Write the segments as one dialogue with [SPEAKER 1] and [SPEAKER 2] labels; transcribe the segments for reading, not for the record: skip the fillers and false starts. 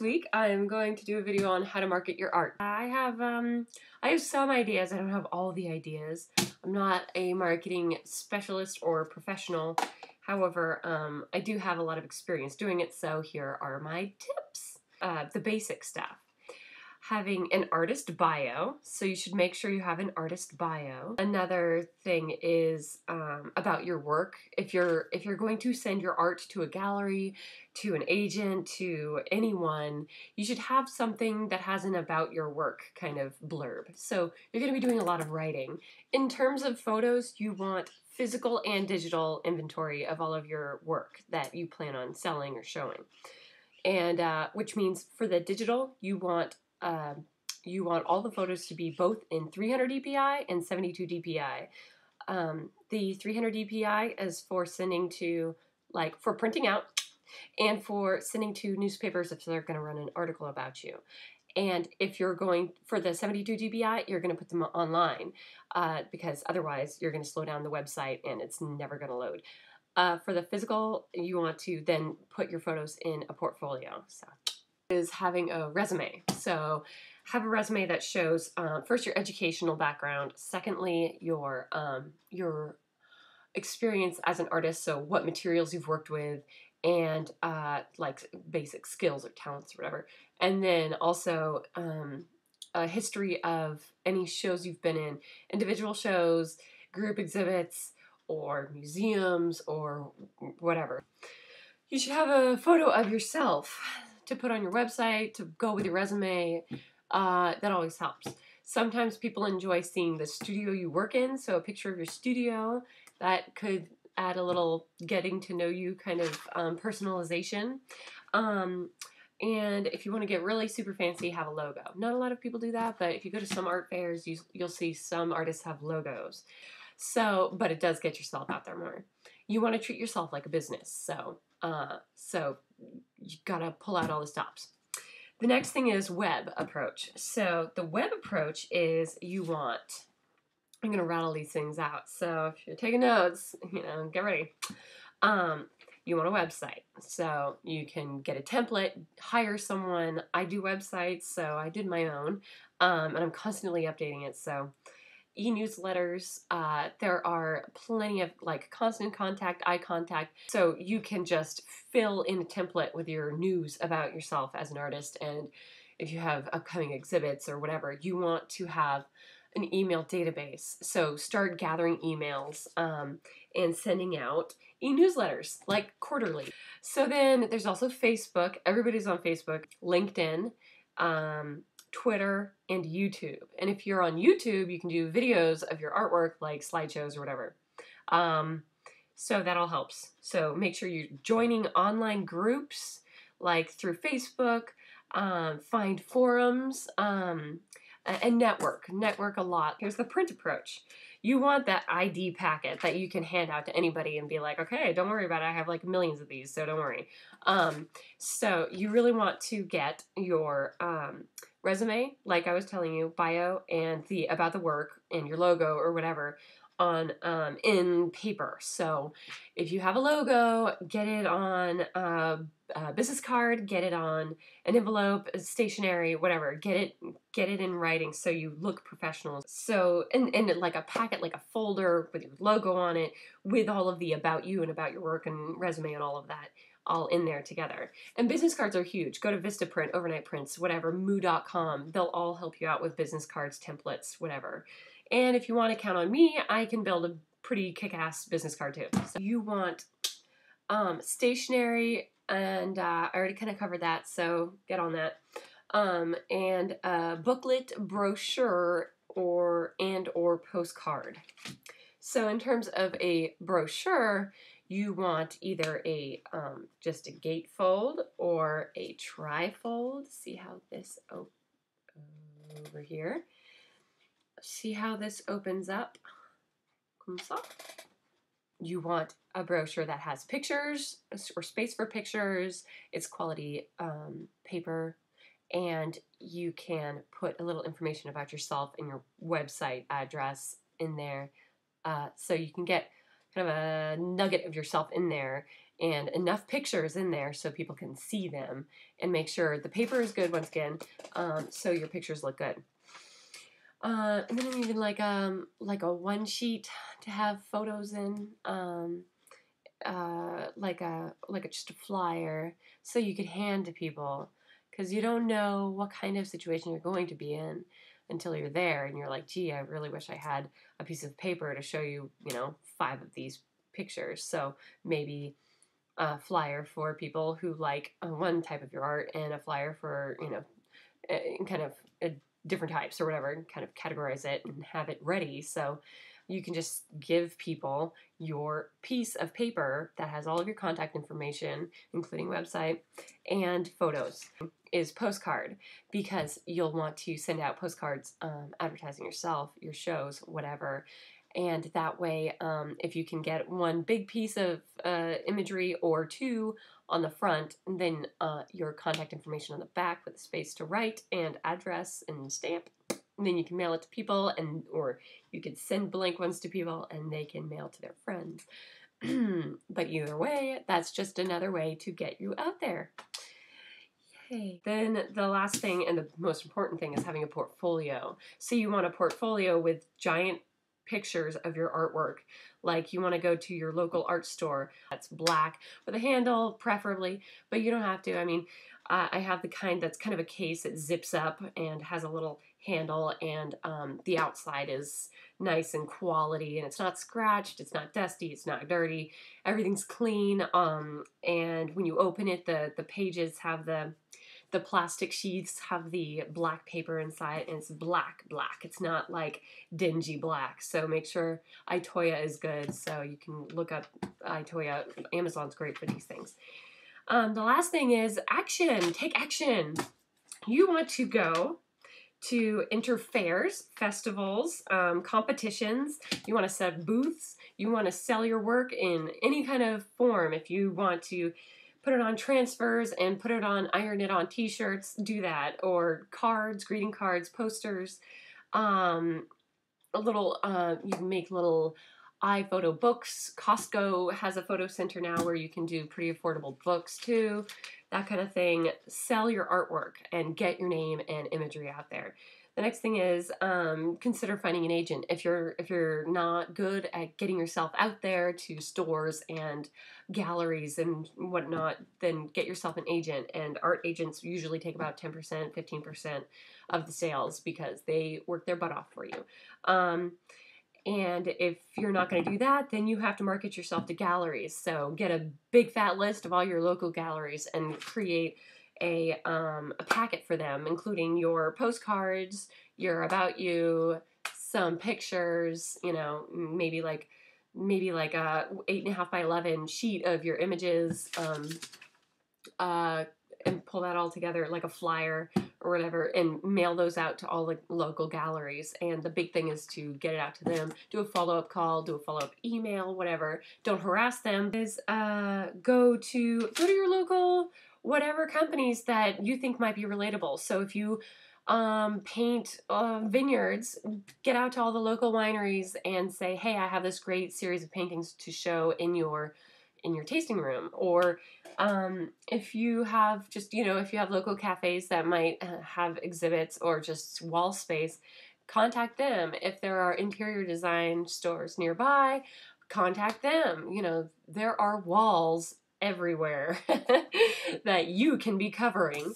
[SPEAKER 1] This week I'm going to do a video on how to market your art. I have some ideas. I don't have all the ideas. I'm not a marketing specialist or professional. However, I do have a lot of experience doing it, so here are my tips. The basic stuff. Having an artist bio, so you should make sure you have an artist bio. Another thing is about your work. If you're going to send your art to a gallery, to an agent, to anyone, you should have something that has an about your work kind of blurb. So you're going to be doing a lot of writing. In terms of photos, you want physical and digital inventory of all of your work that you plan on selling or showing. And which means for the digital, you want all the photos to be both in 300 dpi and 72 dpi. The 300 dpi is for sending to, for printing out, and for sending to newspapers if they're going to run an article about you. And if you're going for the 72 dpi, you're going to put them online because otherwise you're going to slow down the website and it's never going to load. For the physical, you want to then put your photos in a portfolio. So is having a resume. So have a resume that shows first your educational background, secondly your experience as an artist, so what materials you've worked with, and like basic skills or talents or whatever, and then also a history of any shows you've been in, individual shows, group exhibits, or museums, or whatever. You should have a photo of yourself to put on your website, to go with your resume. That always helps. Sometimes people enjoy seeing the studio you work in, so a picture of your studio, that could add a little getting to know you kind of personalization. And if you want to get really super fancy, have a logo. Not a lot of people do that, but if you go to some art fairs, you'll see some artists have logos. So, but it does get yourself out there more. You want to treat yourself like a business, so you gotta pull out all the stops. The next thing is web approach. So the web approach is I'm gonna rattle these things out. So if you're taking notes, get ready. You want a website. So you can get a template, hire someone. I do websites, so I did my own, and I'm constantly updating it. So e-newsletters, there are plenty of constant contact, eye contact, so you can just fill in a template with your news about yourself as an artist. And if you have upcoming exhibits or whatever, you want to have an email database. So start gathering emails and sending out e-newsletters quarterly. So then there's also Facebook. Everybody's on Facebook, LinkedIn, Twitter, and YouTube. And if you're on YouTube, you can do videos of your artwork, like slideshows or whatever. So that all helps. So make sure you're joining online groups, through Facebook, find forums, and network a lot. Here's the print approach. You want that ID packet that you can hand out to anybody and be like, okay, don't worry about it. I have millions of these, so don't worry. So you really want to get your resume, like I was telling you, bio, and the about the work and your logo or whatever on in paper. So if you have a logo, get it on a business card, get it on an envelope, stationery, whatever. Get it in writing so you look professional. So and like a packet, like a folder with your logo on it, with all of the about you and about your work and resume and all of that, all in there together. And business cards are huge. Go to Vistaprint, Overnight Prints, whatever, moo.com. They'll all help you out with business cards, templates, whatever. And if you want to count on me, I can build a pretty kick-ass business card too. So you want stationery, and I already kind of covered that, so get on that. And a booklet, brochure, or postcard. So in terms of a brochure, you want either just a gatefold or a trifold. See how this over here. See how this opens up? Comes up. You want a brochure that has pictures or space for pictures. It's quality paper, and you can put a little information about yourself and your website address in there, so you can get kind of a nugget of yourself in there, and enough pictures in there so people can see them, and make sure the paper is good once again, so your pictures look good. And then I'm even like a one sheet to have photos in, just a flyer so you could hand to people, because you don't know what kind of situation you're going to be in until you're there, and you're like, gee, I really wish I had a piece of paper to show you, 5 of these pictures. So maybe a flyer for people who like one type of your art, and a flyer for, kind of different types or whatever, and kind of categorize it and have it ready. So you can just give people your piece of paper that has all of your contact information, including website and photos, is postcard, because you'll want to send out postcards advertising yourself, your shows, whatever. And that way, if you can get one big piece of imagery or 2 on the front, and then your contact information on the back with a space to write and address and stamp, and then you can mail it to people, or you could send blank ones to people and they can mail to their friends. But either way, that's just another way to get you out there. Yay. Then the last thing, and the most important thing, is having a portfolio. So you want a portfolio with giant pictures of your artwork. Like, you want to go to your local art store that's black with a handle, preferably, but you don't have to. I mean, I have the kind that's kind of a case that zips up and has a little handle, and the outside is nice and quality, and it's not scratched, it's not dusty, it's not dirty, everything's clean. And when you open it, the pages have the plastic sheaths have the black paper inside, and it's black. It's not like dingy black. So make sure Itoya is good. So you can look up Itoya. Amazon's great for these things. The last thing is action. Take action. You want to go to enter fairs, festivals, competitions. You want to set up booths. You want to sell your work in any kind of form. If you want to put it on transfers and iron it on t-shirts, do that. Or cards, greeting cards, posters, you can make little iPhoto books. Costco has a photo center now where you can do pretty affordable books too, that kind of thing. Sell your artwork and get your name and imagery out there. The next thing is consider finding an agent. If you're not good at getting yourself out there to stores and galleries and whatnot, then get yourself an agent. And art agents usually take about 10%, 15% of the sales, because they work their butt off for you. And if you're not going to do that, then you have to market yourself to galleries. So get a big fat list of all your local galleries and create a packet for them, including your postcards, your about you, some pictures, maybe like a 8.5 by 11 sheet of your images, and pull that all together like a flyer or whatever, and mail those out to all the local galleries. And the big thing is to get it out to them. Do a follow-up call, do a follow-up email, whatever. Don't harass them. Go to your local whatever companies that you think might be relatable. So if you paint vineyards, get out to all the local wineries and say, hey, I have this great series of paintings to show in your tasting room. Or if you have if you have local cafes that might have exhibits or just wall space, contact them. If there are interior design stores nearby, contact them. There are walls everywhere that you can be covering.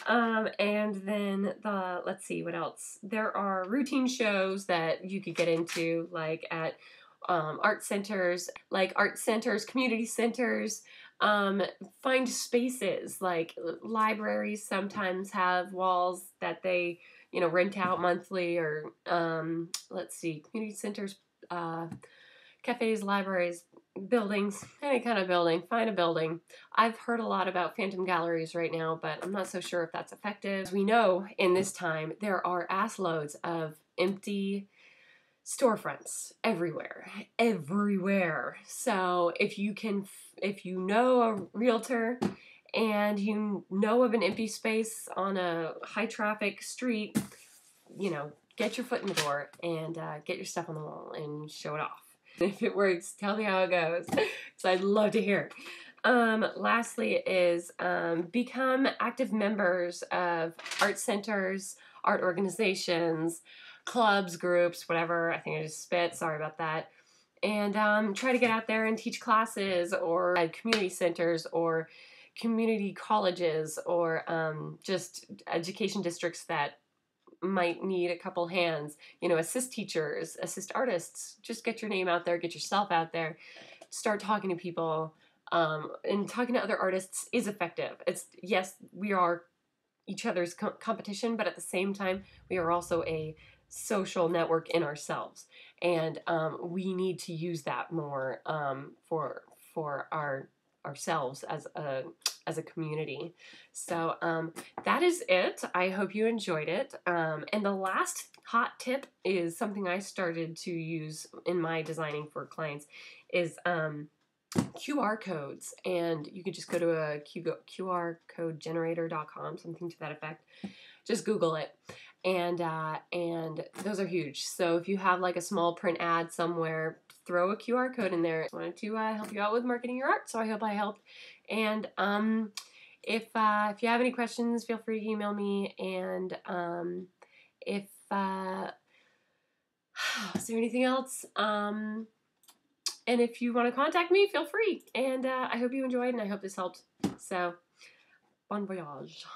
[SPEAKER 1] And then let's see what else. There are routine shows that you could get into, like at art centers, community centers. Find spaces, like libraries sometimes have walls that they rent out monthly, or community centers, cafes, libraries, buildings, any kind of building. Find a building. I've heard a lot about phantom galleries right now, but I'm not so sure if that's effective. As we know, in this time, there are ass loads of empty storefronts everywhere. So if you know a realtor and you know of an empty space on a high traffic street, get your foot in the door and get your stuff on the wall and show it off. If it works, tell me how it goes, because I'd love to hear. Lastly is become active members of art centers, art organizations, clubs, groups, whatever. I think I just spit. Sorry about that. And try to get out there and teach classes or at community centers or community colleges or just education districts that might need a couple hands. You know, assist teachers, assist artists. Just get your name out there, get yourself out there, start talking to people. And talking to other artists is effective. It's, yes, we are each other's competition, but at the same time, we are also a social network in ourselves, and we need to use that more for ourselves as a community. So that is it. I hope you enjoyed it. And the last hot tip is something I started to use in my designing for clients is QR codes, and you could just go to a QR code generator.com, something to that effect. Just Google it, and those are huge. So if you have like a small print ad somewhere, throw a QR code in there. I wanted to help you out with marketing your art, so I hope I helped. And if you have any questions, feel free to email me. And if is there anything else? And if you want to contact me, feel free. And I hope you enjoyed, and I hope this helped. So, bon voyage.